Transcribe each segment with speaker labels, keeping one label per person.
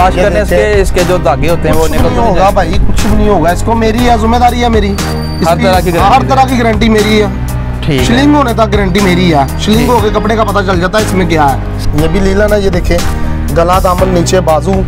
Speaker 1: Wash करने से इसके जो धागे होते हैं वो निकल
Speaker 2: होगा भाई, कुछ भी नहीं होगा। इसको मेरी है जिम्मेदारी है मेरी, हर तरह की गारंटी मेरी है। शिलिंग होने तक गारंटी मेरी है। शिलिंग होके कपड़े का पता चल जाता है इसमें क्या है। ये भी लीलन है, ये देखें, गला दामन नीचे बाजू,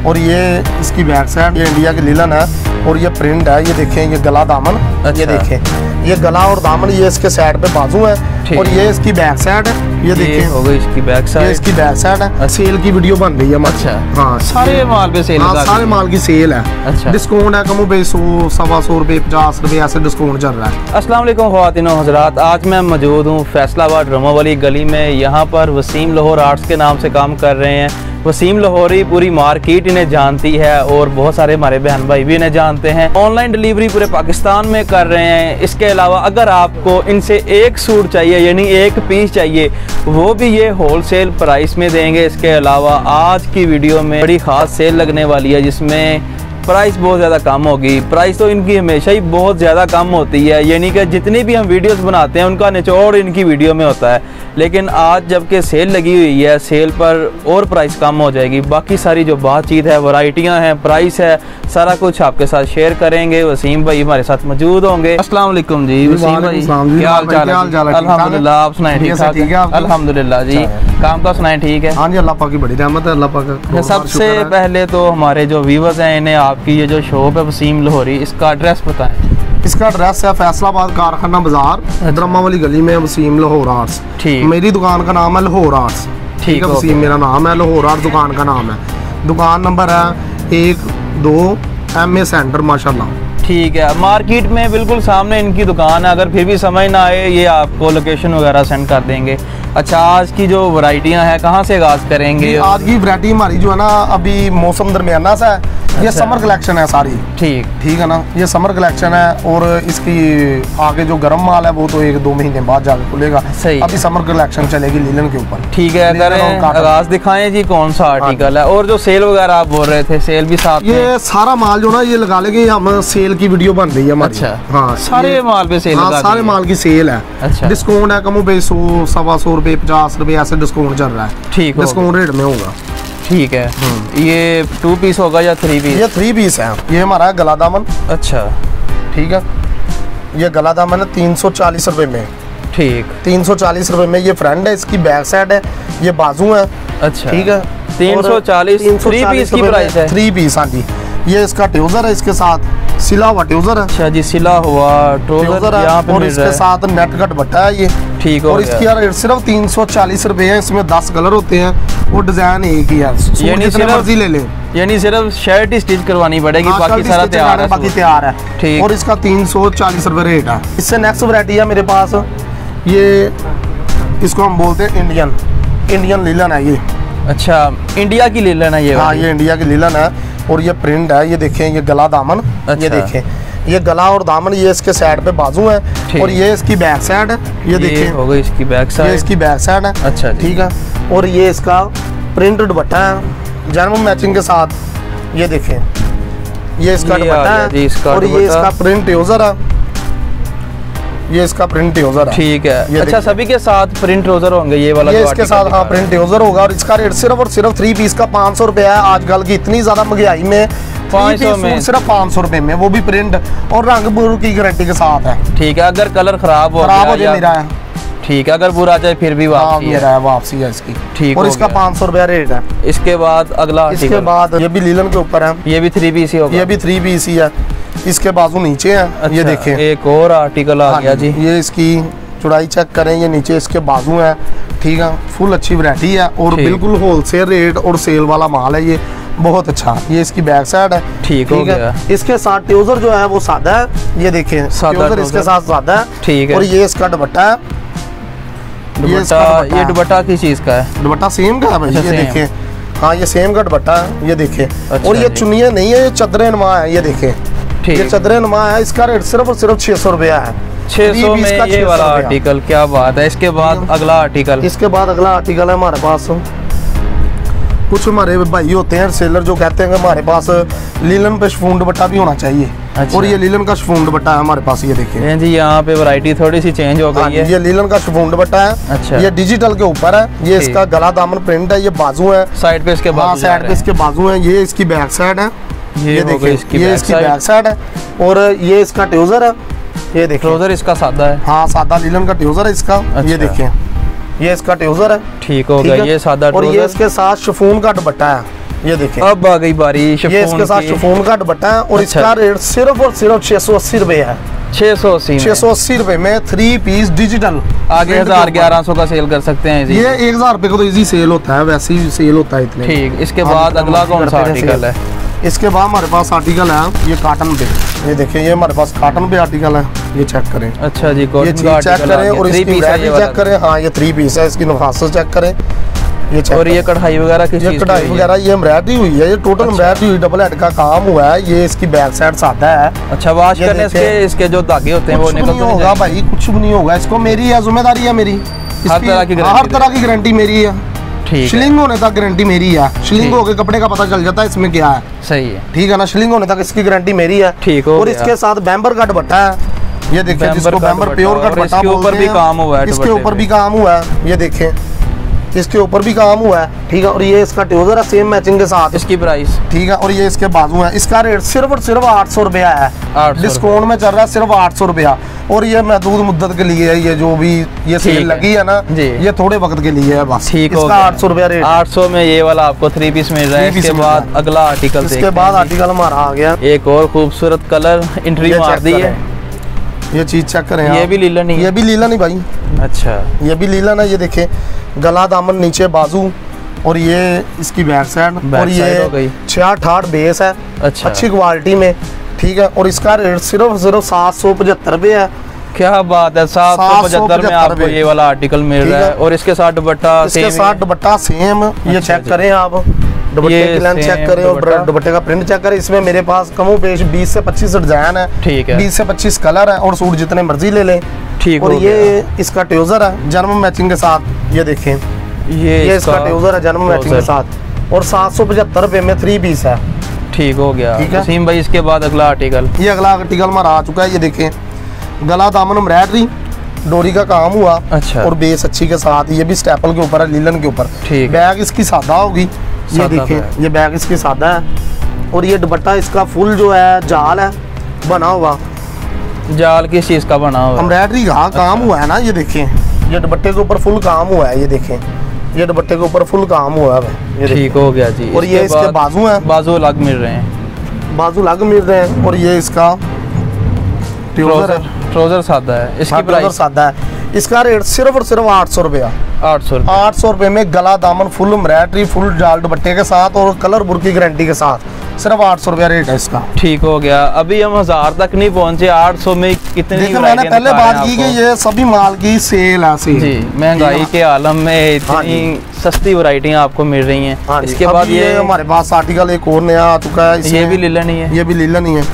Speaker 2: और ये इसकी बैक साइड, ये इंडिया की लीलन है और ये प्रिंट है। ये देखें, ये गला दामन, ये देखें, ये गला और दामन, ये इसके साइड पे बाजू है और ये इसकी बैक साइड है। ये देखें,
Speaker 1: हो गई इसकी बैक साइड,
Speaker 2: ये इसकी बैक साइड है। सेल की वीडियो बन रही है।
Speaker 1: अच्छा,
Speaker 2: हाँ,
Speaker 1: सारे माल पे सेल,
Speaker 2: सारे माल की सेल है।
Speaker 1: अच्छा,
Speaker 2: डिस्काउंट है, कमो बेश 100, 125 रुपए, 50 रुपए ऐसे डिस्काउंट चल रहा है।
Speaker 1: अस्सलाम वालेकुम ख्वातीन व हज़रात, आज मैं मौजूद हूँ फैसलाबाद रमो वाली गली में। यहाँ पर वसीम लाहौर आर्ट्स के नाम से काम कर रहे हैं। वसीम लाहौरी पूरी मार्केट इन्हें जानती है और बहुत सारे हमारे बहन भाई भी इन्हें जानते हैं। ऑनलाइन डिलीवरी पूरे पाकिस्तान में कर रहे हैं। इसके अलावा अगर आपको इनसे एक सूट चाहिए, यानी एक पीस चाहिए, वो भी ये होलसेल प्राइस में देंगे। इसके अलावा आज की वीडियो में बड़ी ख़ास सेल लगने वाली है जिसमें प्राइस बहुत ज़्यादा कम होगी। प्राइस तो इनकी हमेशा ही बहुत ज़्यादा कम होती है, यानी कि जितनी भी हम वीडियोस बनाते हैं उनका निचोड़ इनकी वीडियो में होता है। लेकिन आज जबकि सेल लगी हुई है, सेल पर और प्राइस कम हो जाएगी। बाकी सारी जो बातचीत है, वैरायटियां हैं, प्राइस है, सारा कुछ आपके साथ शेयर करेंगे। वसीम भाई हमारे साथ मौजूद होंगे। अस्सलाम वालेकुम जी वसीम भाई, क्या हाल चाल है? अल्हम्दुलिल्लाह, आप सुनाएं? ठीक ठाक, अल्हम्दुलिल्लाह जी। काम का सुनाएं? ठीक है।
Speaker 2: हाँ जी, अल्लाह पाक की बड़ी रहमत है। अल्लाह पाक।
Speaker 1: सबसे पहले तो हमारे जो व्यूअर्स हैं इन्हें आपकी ये जो शॉप है वसीम लाहौरी, इसका एड्रेस बताएं।
Speaker 2: इसका एड्रेस है फैसलाबाद कारखाना बाजार, ड्रामा वाली गली में, वसीम लाहौर आर्ट्स।
Speaker 1: ठीक।
Speaker 2: मेरी दुकान का नाम है लाहौर आर्ट्स। ठीक है, वसीम मेरा नाम है, लाहौर आर्ट्स दुकान का नाम है। दुकान नंबर है 1-2 MA सेंटर माशाल्लाह।
Speaker 1: ठीक है, मार्केट में बिल्कुल सामने इनकी दुकान है। अगर फिर भी समझ ना आए, ये आपको लोकेशन वगैरह सेंड कर देंगे। अच्छा, आज की जो वैरायटियां हैं कहाँ से आगाज करेंगे?
Speaker 2: आज की वैरायटी हमारी जो है ना, अभी मौसम दरमियाना सा है। ये
Speaker 1: अच्छा,
Speaker 2: समर कलेक्शन है सारी।
Speaker 1: ठीक
Speaker 2: है ना, ये समर कलेक्शन है और इसकी आगे जो गर्म माल है वो तो 1-2 महीने बाद जाके खुलेगा।
Speaker 1: सही।
Speaker 2: अभी समर कलेक्शन चलेगी लीलन के ऊपर।
Speaker 1: ठीक है, अगर आगाज दिखाएं जी, कौन सा आर्टिकल है? और जो सेल वगैरह आप बोल रहे थे, सेल भी साथ में?
Speaker 2: ये सारा माल जो ना, ये लगा लेंगे, हम सेल की वीडियो बन रही है हमारी।
Speaker 1: अच्छा,
Speaker 2: हाँ,
Speaker 1: सारे माल पे सेल?
Speaker 2: हाँ, सारे माल की सेल है।
Speaker 1: अच्छा,
Speaker 2: डिस्काउंट है, कमो बेश 100, 125 रुपए, 50 रुपए ऐसे डिस्काउंट चल रहा है।
Speaker 1: ठीक,
Speaker 2: डिस्काउंट रेट में होगा।
Speaker 1: ठीक है। ये 2 पीस होगा या 3 पीस?
Speaker 2: ये 3 पीस है। ये हमारा गला दामन।
Speaker 1: अच्छा,
Speaker 2: ठीक है, ये गला दामन है 340 रुपए में।
Speaker 1: ठीक,
Speaker 2: 340 रुपए में। ये फ्रंट है, इसकी बैक साइड है, ये बाजू है।
Speaker 1: अच्छा,
Speaker 2: ठीक है,
Speaker 1: 340 3 पीस की प्राइस है।
Speaker 2: 3 पीस, हाँ जी। ये इसका ट्राउजर है, इसके साथ सिला हुआ ट्राउजर है।
Speaker 1: अच्छा जी, सिला हुआ ट्राउजर यहाँ पे
Speaker 2: और इसके साथ नेट कट बट्टा है ये।
Speaker 1: ठीक,
Speaker 2: और इसकी रेट सिर्फ 340 रुपए है। इसमें 10 कलर होते हैं और डिजाइन एक ही है,
Speaker 1: यानी सिर्फ
Speaker 2: मर्जी ले लें।
Speaker 1: यानी सिर्फ शर्ट ही स्टिच करवानी पड़ेगी, बाकी सारा तैयार है।
Speaker 2: बाकी तैयार है।
Speaker 1: ठीक।
Speaker 2: और इसका 340 रुपए रेट है। इससे नेक्स्ट वैरायटी है मेरे पास, ये इसको हम बोलते हैं इंडियन लीलन है ये।
Speaker 1: अच्छा, इंडिया की लीलन है ये?
Speaker 2: हाँ, ये इंडिया की लीलन है और ये प्रिंट है। ये देखें, ये गला दामन।
Speaker 1: अच्छा।
Speaker 2: ये देखें, ये गला और दामन, ये इसके साइड पे बाजू है और ये इसकी बैक साइड है। ये देखें,
Speaker 1: हो गई इसकी बैक साइड।
Speaker 2: ये इसकी बैक साइड है।
Speaker 1: अच्छा,
Speaker 2: ठीक है। और ये इसका प्रिंट दुपट्टा है जन्म मैचिंग के साथ। ये देखें, ये इसका दुपट्टा है और ये इसका प्रिंट ट्राउजर है। ये इसका प्रिंट ट्राउजर है।
Speaker 1: ठीक है। अच्छा, सभी के साथ प्रिंट ट्राउजर होंगे ये वाला?
Speaker 2: ये इसके साथ हाँ प्रिंट ट्राउजर होगा और इसका रेट सिर्फ और सिर्फ 3 पीस का 500 रुपए है। आजकल की इतनी ज्यादा महंगाई में
Speaker 1: 500 में
Speaker 2: सिर्फ 500 रुपए में, वो भी प्रिंट और रंग बुर की गारंटी के साथ है।
Speaker 1: ठीक है, अगर कलर खराब हो
Speaker 2: जाए मेरा है।
Speaker 1: ठीक है, अगर बुरा जाए फिर भी वापसी
Speaker 2: है, वापसी है इसकी।
Speaker 1: ठीक,
Speaker 2: और इसका 500 रुपया रेट है।
Speaker 1: इसके बाद अगला,
Speaker 2: इसके बाद ये भी लीलन के ऊपर है।
Speaker 1: ये भी 3 पीस ही होगा?
Speaker 2: ये भी 3 पीस ही है। इसके बाजू नीचे है।
Speaker 1: अच्छा,
Speaker 2: ये देखें,
Speaker 1: एक और आर्टिकल आ गया जी।
Speaker 2: ये इसकी चौड़ाई चेक करें, ये नीचे इसके बाजू है। ठीक है, फुल अच्छी वैरायटी है और बिल्कुल होलसेल रेट और सेल वाला माल है ये, बहुत अच्छा। ये इसकी बैक साइड है।
Speaker 1: ठीक हो गया।
Speaker 2: इसके साथ ट्राउजर जो है वो सादा है। ये देखें, ट्राउजर इसके साथ सादा है।
Speaker 1: ठीक है।
Speaker 2: और ये इसका दुपट्टा है।
Speaker 1: ये दुपट्टा किस चीज का है?
Speaker 2: दुपट्टा सेम का है भाई। ये देखें, हाँ, ये सेम का दुपट्टा है। ये देखें।
Speaker 1: अच्छा,
Speaker 2: और ये चुन्नियाँ नहीं है, ये चदरे नुमा है। ये देखें, ये चदरे नुमा है। इसका रेट सिर्फ और सिर्फ 600 रुपया है।
Speaker 1: 600 में ये वाला आर्टिकल, क्या बात है। इसके बाद अगला आर्टिकल?
Speaker 2: इसके बाद अगला आर्टिकल है हमारे पास, कुछ हमारे भाई होते हैं सेलर जो कहते हैं कि हमारे पास लीलन पे शिफॉन दुपट्टा भी होना चाहिए।
Speaker 1: अच्छा।
Speaker 2: और ये लीलन का शिफॉन दुपट्टा है हमारे पास, ये देखिए
Speaker 1: जी। यहाँ पे वैरायटी थोड़ी सी चेंज हो गई है।
Speaker 2: ये लीलन का शिफॉन दुपट्टा है।
Speaker 1: अच्छा।
Speaker 2: ये डिजिटल के ऊपर है, ये इसका गला दामन प्रिंट है, ये बाजू है
Speaker 1: साइड पे इसके बाजू।
Speaker 2: साइड पे इसके बाजू है। ये इसकी बैक साइड है, ये देखिए ये इसकी बैक साइड है। और ये इसका ट्राउजर है, ये देखिए
Speaker 1: ट्राउजर इसका सादा है।
Speaker 2: हाँ सादा लीलन का ट्राउजर है इसका। ये देखिए ये इसका ट्राउजर है।
Speaker 1: ठीक हो गया, ये सादा
Speaker 2: और ये इसके साथ शिफॉन का दुपट्टा है, ये देखिए।
Speaker 1: अब आ गई बारी
Speaker 2: ये इसके साथ शिफॉन का दुपट्टा है और इसका रेट सिर्फ और सिर्फ 680 रुपए है। 680 रुपए में 3 पीस डिजिटल।
Speaker 1: आगे 1000-1100 का सेल कर सकते हैं।
Speaker 2: ये 1000 रुपए का तो इजी सेल होता है, वैसे ही सेल होता है इतने।
Speaker 1: ठीक। इसके बाद अगला कौन सा आर्टिकल है?
Speaker 2: इसके बाद हमारे पास आर्टिकल है ये कॉटन पे, ये देखिए ये हमारे पास कॉटन पे आर्टिकल है, ये चेक करें।
Speaker 1: अच्छा जी,
Speaker 2: ये चीज चेक करें और इसकी वैरायटी चेक करें। हाँ ये 3 पीस है, इसकी नफासत चेक करें, ये चेक।
Speaker 1: और ये कढ़ाई वगैरह किस चीज की?
Speaker 2: कढ़ाई वगैरह ये एम्ब्रॉयडरी हुई है, ये टोटल एम्ब्रॉयडरी हुई, डबल हेड का काम हुआ है। ये इसकी बैक साइड सादा है।
Speaker 1: अच्छा, वॉश करने से इसके जो धागे होते हैं वो निकल
Speaker 2: नहीं होगा भाई, कुछ भी नहीं होगा। इसको मेरी है जिम्मेदारी है मेरी, हर तरह की गारंटी मेरी है। शिलिंग होने तक गारंटी मेरी है। शिलिंग होके कपड़े का पता चल जाता है इसमें क्या है।
Speaker 1: सही है,
Speaker 2: ठीक है ना। शिलिंग होने तक इसकी गारंटी मेरी है।
Speaker 1: ठीक।
Speaker 2: और इसके साथ बैम्बर का दुपट्टा है, ये देखिए जिसको बैम्बर प्योर का दुपट्टा बोलते हैं।
Speaker 1: भी काम हुआ है,
Speaker 2: इसके ऊपर भी काम हुआ है, ये देखें इसके ऊपर भी काम हुआ है। ठीक है। और ये इसका ट्राउजर है सेम मैचिंग के साथ।
Speaker 1: इसकी प्राइस ठीक
Speaker 2: है। और ये इसके बाजू है। इसका रेट सिर्फ और सिर्फ 800 रुपया है। डिस्काउंट में चल रहा है सिर्फ 800 रुपया। और ये महदूद मुद्दत के लिए है, ये जो भी ये सेल लगी है ना, ये थोड़े वक्त के लिए है बस।
Speaker 1: ठीक।
Speaker 2: इसका 800 रुपया रेट।
Speaker 1: 800 में ये वाला आपको 3 पीस मिल रहा है। इसके बाद अगला आर्टिकल,
Speaker 2: इसके बाद आर्टिकल हमारा आ गया
Speaker 1: एक और खूबसूरत कलर एंट्री मार दी है।
Speaker 2: ये चीज चेक करें।
Speaker 1: ये भी लीलन ही,
Speaker 2: ये भी लीलन ही भाई।
Speaker 1: अच्छा,
Speaker 2: ये भी लीलन है। ये देखें गला दामन नीचे बाजू और ये इसकी बैक साइड और ये 6-8 बेस है। अच्छा, अच्छी क्वालिटी में। ठीक है। और इसका रेट सिर्फ 775 रुपए है।
Speaker 1: क्या बात है, 775 में आपको ये वाला आर्टिकल मिल रहा है। और इसके साथ दुपट्टा,
Speaker 2: इसके साथ दुपट्टा सेम। ये चेक करें आप, दुपट्टे की लेंथ चेक करें और दुपट्टे का प्रिंट चेक करें। इसमें मेरे पास कमो पेश 20 से 25 डिजाइन है। ठीक है। 20 से 25 कलर है और सूट जितने मर्जी ले लें। ठीक। और ये इसका ट्राउजर है जन्म मैचिंग के साथ, ये देखें ये इसका ट्राउजर है जन्म मैचिंग के साथ। और 775 रुपए में 3 पीस है।
Speaker 1: ठीक हो गया। ठीक है सीम भाई, इसके बाद अगला आर्टिकल,
Speaker 2: ये अगला आर्टिकल हमारा आ चुका है। ये देखें गला दामन एम्ब्रॉयडरी डोरी का काम हुआ। अच्छा। और बेस अच्छी के साथ, ये भी स्टेपल के ऊपर है, लीलन के ऊपर। ठीक। बैग इसकी सादा होगी, ये देखें ये बैग इसकी सादा है। और ये दुपट्टा इसका फुल जो है जाल है बना हुआ।
Speaker 1: जाल किस चीज का बना हुआ?
Speaker 2: एम्ब्रॉयडरी का काम हुआ है ना, ये देखें ये दुपट्टे के ऊपर फुल काम हुआ है। ये देखें ये दुपट्टे के ऊपर फुल काम हुआ है।
Speaker 1: ठीक हो गया जी।
Speaker 2: और ये इसके बाजू हैं,
Speaker 1: बाजू अलग मिल रहे हैं,
Speaker 2: बाजू अलग मिल रहे हैं। और ये इसका
Speaker 1: ट्राउजर सादा है। इसकी प्राइस
Speaker 2: सादा है। इसका रेट सिर्फ और सिर्फ 800 रुपया।
Speaker 1: 800
Speaker 2: रुपए में गला दामन फुल एम्ब्रॉयडरी फुल जाल दुपट्टे के साथ और कलर बुर की गारंटी के साथ सिर्फ 800 रुपया रेट है इसका।
Speaker 1: ठीक हो गया। अभी हम 1000 तक नहीं पहुंचे, 800 में कितनी।
Speaker 2: मैंने पहले बात की कि ये सभी माल की सेल है जी।
Speaker 1: महंगाई के आलम में इतनी सस्ती वैरायटियां आपको मिल रही हैं। इसके बाद ये
Speaker 2: हमारे पास आर्टिकल एक और नया आ चुका है।
Speaker 1: ये भी लीलन ही है,
Speaker 2: ये भी लीलन ही है।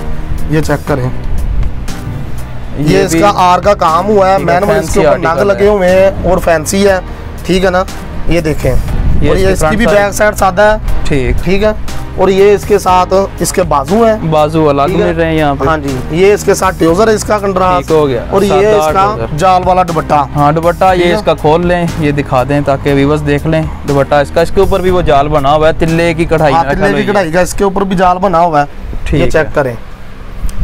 Speaker 2: ये चेक करें, ये इसका आर का काम हुआ है। मैनुअल इसके ऊपर नग लगे हुए हैं और फैंसी है। ठीक है ना। ये देखें और ये इसकी भी बैक साइड सादा है। ठीक। ठीक है। और ये इसके साथ इसके बाजू हैं,
Speaker 1: बाजू अलग मिल रहे हैं यहाँ पे।
Speaker 2: हाँ जी। ये इसके साथ ट्राउजर है इसका कंट्रास्ट
Speaker 1: हो गया।
Speaker 2: और ये इसका जाल वाला दुपट्टा।
Speaker 1: हाँ दुपट्टा ये इसका खोल लें, ये दिखा दें ताकि व्यूअर्स देख लें दुपट्टा इसका। इसके ऊपर भी वो जाल बना हुआ है, तिल्ले की कढ़ाई।
Speaker 2: तिल्ले की कढ़ाई का इसके ऊपर भी जाल बना हुआ है। ठीक, चेक करें।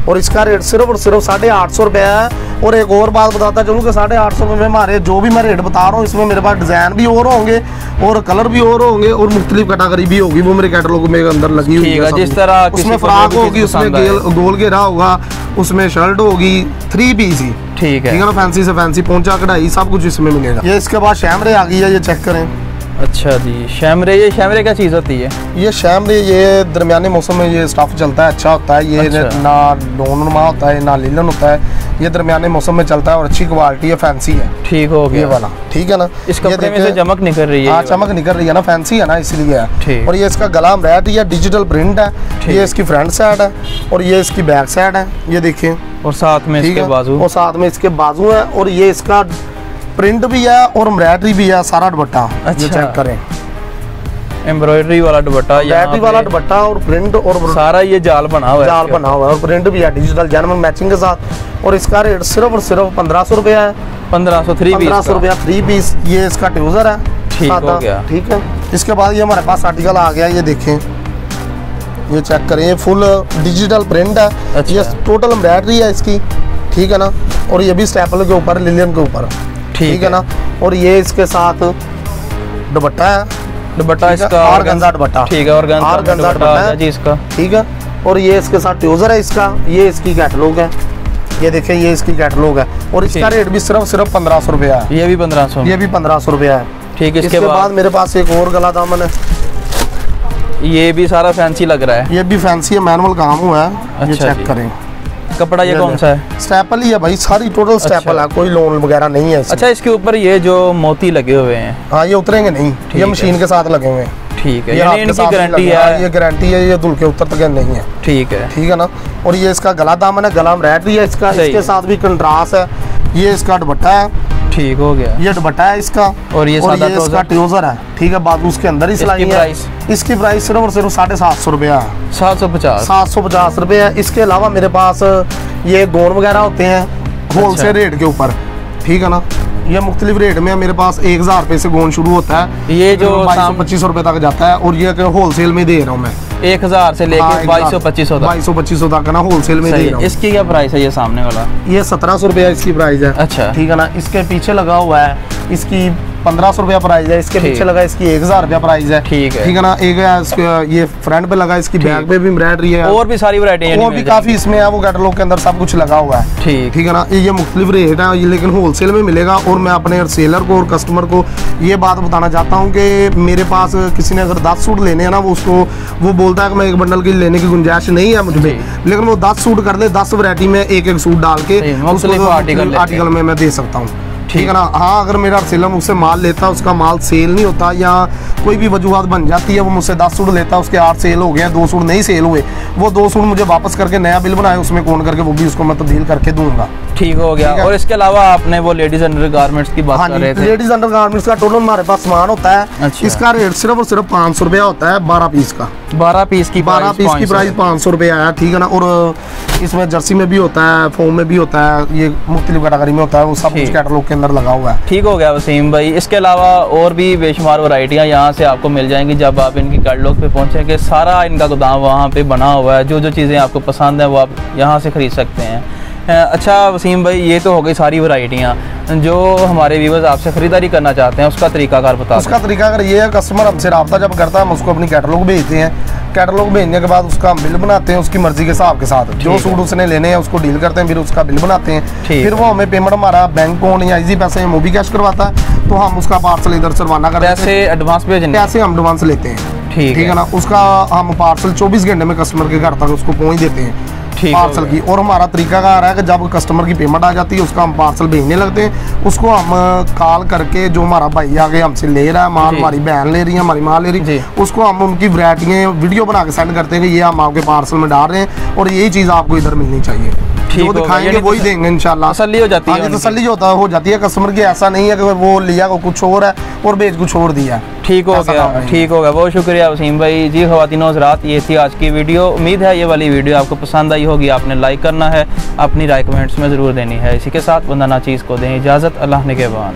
Speaker 2: और इसका रेट सिर्फ और सिर्फ 850 रुपया है। और एक और बात बताता चलूँ कि 850 रुपये में हमारे जो भी मैं रेट बता रहा हूँ इसमें मेरे पास डिजाइन भी और होंगे और कलर भी और होंगे और मुख्तलिफ कैटेगरी भी होगी, वो मेरे कैटलॉग में अंदर लगी हुई है।
Speaker 1: जिस तरह
Speaker 2: उसमें फ्रॉक होगी, उसमें गोल घेरा होगा, उसमें शर्ट होगी, 3 पीस ही। ठीक है ना। फैंसी से फैंसी पहुंचा कढ़ाई सब कुछ इसमें मिलेगा। ये इसके बाद शैमरे आ गई है, ये चेक करें।
Speaker 1: अच्छा जी, शैमरे, ये शैमरे क्या चीज़ होती है?
Speaker 2: ये शैमरे ये दरमियाने मौसम में ये स्टफ चलता है, अच्छा होता है। ये ना डोनमा होता है ना लीलन होता है, ये दरमियाने मौसम में चलता है और अच्छी क्वालिटी है, फैंसी है। ठीक हो गया ये वाला। ठीक है ना।
Speaker 1: इस कपड़े में से चमक निकल रही है।
Speaker 2: हाँ चमक निकल रही है ना, फैंसी है ना इसलिए है। और ये इसका गला एम्ब्रॉयडरी है, डिजिटल प्रिंट है। ये इसकी फ्रंट साइड है और ये इसकी बैक साइड है, ये देखिए।
Speaker 1: और साथ में इसके बाजू,
Speaker 2: और साथ में इसके बाजू है। और ये इसका प्रिंट भी है और एम्ब्रॉयडरी भी है, सारा दुपट्टा। अच्छा। चेक करें
Speaker 1: एम्ब्रॉयडरी वाला दुपट्टा,
Speaker 2: एम्ब्रॉयडरी वाला दुपट्टा और प्रिंट और
Speaker 1: सारा ये जाल बना हुआ है,
Speaker 2: जाल बना हुआ है और प्रिंट भी है डिजिटल जर्मन मैचिंग के साथ। और इसका रेट सिर्फ और सिर्फ 1500 रुपया है।
Speaker 1: 1500
Speaker 2: रुपया 3 पीस। ये इसका ट्राउजर है,
Speaker 1: ठीक हो गया।
Speaker 2: ठीक है। इसके बाद ये हमारे पास आर्टिकल आ गया, ये देखें, ये चेक करें, ये फुल डिजिटल प्रिंट है।
Speaker 1: अच्छा।
Speaker 2: ये टोटल एम्ब्रॉयडरी है इसकी, ठीक है ना। और ये भी स्टेपल के ऊपर, लिलियन के ऊपर, ठीक है ना। और ये इसके साथ दुपट्टा है,
Speaker 1: दुपट्टा इसका
Speaker 2: ऑर्गेन्जा दुपट्टा,
Speaker 1: ठीक है, ऑर्गेन्जा दुपट्टा है जी इसका,
Speaker 2: ठीक है। और ये इसके साथ ट्राउजर है इसका, ये इसकी कैटलॉग है, ये देखें, ये इसकी कैटलॉग है। और इसका रेट भी सिर्फ 1500 रुपया है।
Speaker 1: ये भी 1500,
Speaker 2: ये भी 1500 रुपया है,
Speaker 1: ठीक है।
Speaker 2: इसके बाद मेरे पास एक और गला दामन है,
Speaker 1: ये भी सारा फैंसी लग रहा है,
Speaker 2: ये भी फैंसी है, मैनुअल काम हुआ है।
Speaker 1: अच्छा,
Speaker 2: ये चेक करें,
Speaker 1: कपड़ा ये कौन सा है?
Speaker 2: स्टेपल ही है भाई, सारी टोटल स्टेपल है, कोई लोन वगैरह नहीं है।
Speaker 1: अच्छा, इसके ऊपर ये जो मोती लगे हुए हैं,
Speaker 2: हाँ, ये उतरेंगे नहीं, ये मशीन के साथ लगे हुए हैं,
Speaker 1: ठीक है। यानी इनकी गारंटी है,
Speaker 2: ये गारंटी है, ये धुल के उतर तक नहीं है,
Speaker 1: ठीक है,
Speaker 2: ठीक है ना। और ये इसका गला दामन है, गला एम्ब्रॉयडरी है इसका, इसके साथ भी कंट्रास्ट है। ये इसका दुपट्टा है,
Speaker 1: ठीक हो गया,
Speaker 2: ये दुपट्टा है इसका।
Speaker 1: और ये
Speaker 2: इसका ट्राउजर है, ठीक है, बाजू उसके अंदर ही सिलाई है। इसकी प्राइस सिर्फ और सिर्फ 750 रुपया है, 750 रुपये है। इसके अलावा मेरे पास ये गोन वगैरह होते हैं होलसेल रेट के ऊपर, ठीक है ना। ये मुख्तलिफ रेट में मेरे पास 1000 रुपये से गोन शुरू होता है,
Speaker 1: ये जो
Speaker 2: 2200-2500 रुपये तक जाता है। और ये होलसेल में दे रहा हूँ मैं,
Speaker 1: 1000 से लेकर 2200-2500
Speaker 2: तक ना होलसेल में दे रहा हूँ।
Speaker 1: इसकी क्या प्राइस है? ये सामने वाला
Speaker 2: ये 1700 रुपया इसकी प्राइस है,
Speaker 1: अच्छा,
Speaker 2: ठीक है ना। इसके पीछे लगा हुआ है, इसकी 1500 रुपया प्राइस है। इसके पीछे लगा इसकी 1000 रुपया प्राइस है, ठीक है ना। एक है ये फ्रंट पे लगा, इसकी बैक पे भी एम्ब्रॉयडरी है,
Speaker 1: और भी सारी वैरायटी है,
Speaker 2: और भी काफी इसमें है, वो कैटलॉग के अंदर सब कुछ लगा हुआ है, ठीक है ना। ये मुख्तलिफ रेट है, ये लेकिन होलसेल में मिलेगा। और मैं अपने सेलर को और कस्टमर को ये बात बताना चाहता हूँ कि मेरे पास किसी ने अगर 10 सूट लेने हैं ना, वो बोलता है कि मैं एक बंडल की लेने की गुंजाइश नहीं है मुझ में, लेकिन वो 10 सूट कर ले, 10 वैरायटी में एक सूट डाल के आर्टिकल में मैं दे सकता हूँ, ठीक है ना। हाँ, अगर मेरा सेलर मुझसे माल लेता है, उसका माल सेल नहीं होता या कोई भी वजूहत बन जाती है, वो मुझसे 10 सूट लेता है, उसके 8 सेल हो गए, 2 सूट नहीं सेल हुए, वो 2 सूट मुझे वापस करके नया बिल बनाए, उसमें कौन करके वो भी उसको मैं तब्दील करके दूंगा,
Speaker 1: ठीक हो गया। और इसके अलावा आपने वो लेडीज अंडर गारमेंट्स की बात कर रहे थे,
Speaker 2: लेडीज अंडर गारमेंट्स का टोटल हमारे पास सामान होता है। अच्छा। इसका रेट सिर्फ और सिर्फ 500 रुपया होता है, 12 पीस का,
Speaker 1: 12 पीस की
Speaker 2: प्राइस 500 रुपया है, ठीक है ना। और इसमें जर्सी में भी होता है, फोम में भी होता है, ये मुख्तलिफ कैटेगरी में होता है, वो सब कुछ कैटलॉग के अंदर लगा हुआ है,
Speaker 1: ठीक हो गया वसीम भाई। इसके अलावा और भी बेशुमार वैरायटियाँ यहाँ से आपको मिल जाएंगी जब आप इनकी कैटलॉग पे पहुँचेंगे। सारा इनका गोदाम वहाँ पे बना हुआ है, जो जो चीज़ें आपको पसंद है वो आप यहाँ से ख़रीद सकते हैं। अच्छा वसीम भाई, ये तो हो गई सारी वैरायटियाँ। जो हमारे व्यूअर्स आपसे ख़रीदारी करना चाहते हैं उसका तरीकाकार बता।
Speaker 2: उसका तरीकाकार ये है, कस्टमर हमसे रब्ता जब करता है हम उसको अपनी कैटलॉग भेजते हैं, कैटलॉग भेजने के बाद उसका बिल बनाते हैं उसकी मर्जी के हिसाब के साथ, जो सूट उसने लेने हैं उसको डील करते हैं, फिर उसका बिल बनाते हैं, फिर वो हमें पेमेंट हमारा बैंक अकाउंट या इजी पैसे मोबी कैश करवाता है, तो हम उसका पार्सल इधर से रवाना करते हैं।
Speaker 1: पैसे एडवांस भेजने,
Speaker 2: पैसे हम एडवांस लेते हैं, ठीक है ना। उसका हम पार्सल 24 घंटे में कस्टमर के घर तक उसको पहुँच देते हैं पार्सल की। और हमारा तरीका का आ रहा है कि जब कस्टमर की पेमेंट आ जाती है उसका हम पार्सल भेजने लगते हैं, उसको हम कॉल करके जो हमारा भाई आगे हमसे ले रहा है माल, हमारी बहन ले रही है, हमारी माँ ले रही है, उसको हम उनकी वैरायटियाँ वीडियो बना के सेंड करते हैं कि ये हम आपके पार्सल में डाल रहे हैं और यही चीज़ आपको इधर मिलनी चाहिए, जो दिखाएंगे वही देंगे इंशाल्लाह।
Speaker 1: तसल्ली हो जाती है,
Speaker 2: तसल्ली हो जाती है कस्टमर की। ऐसा नहीं है कि वो लिया को कुछ और है और बेच कुछ और दिया।
Speaker 1: ठीक हो गया, ठीक हो गया। बहुत शुक्रिया वसीम भाई जी। ख़वातीन और हज़रात, ये थी आज की वीडियो। उम्मीद है ये वाली वीडियो आपको पसंद आई होगी। आपने लाइक करना है, अपनी राय कमेंट्स में ज़रूर देनी है। इसी के साथ वंदना चीज़ को दें इजाज़त। अल्लाह ने के बाद।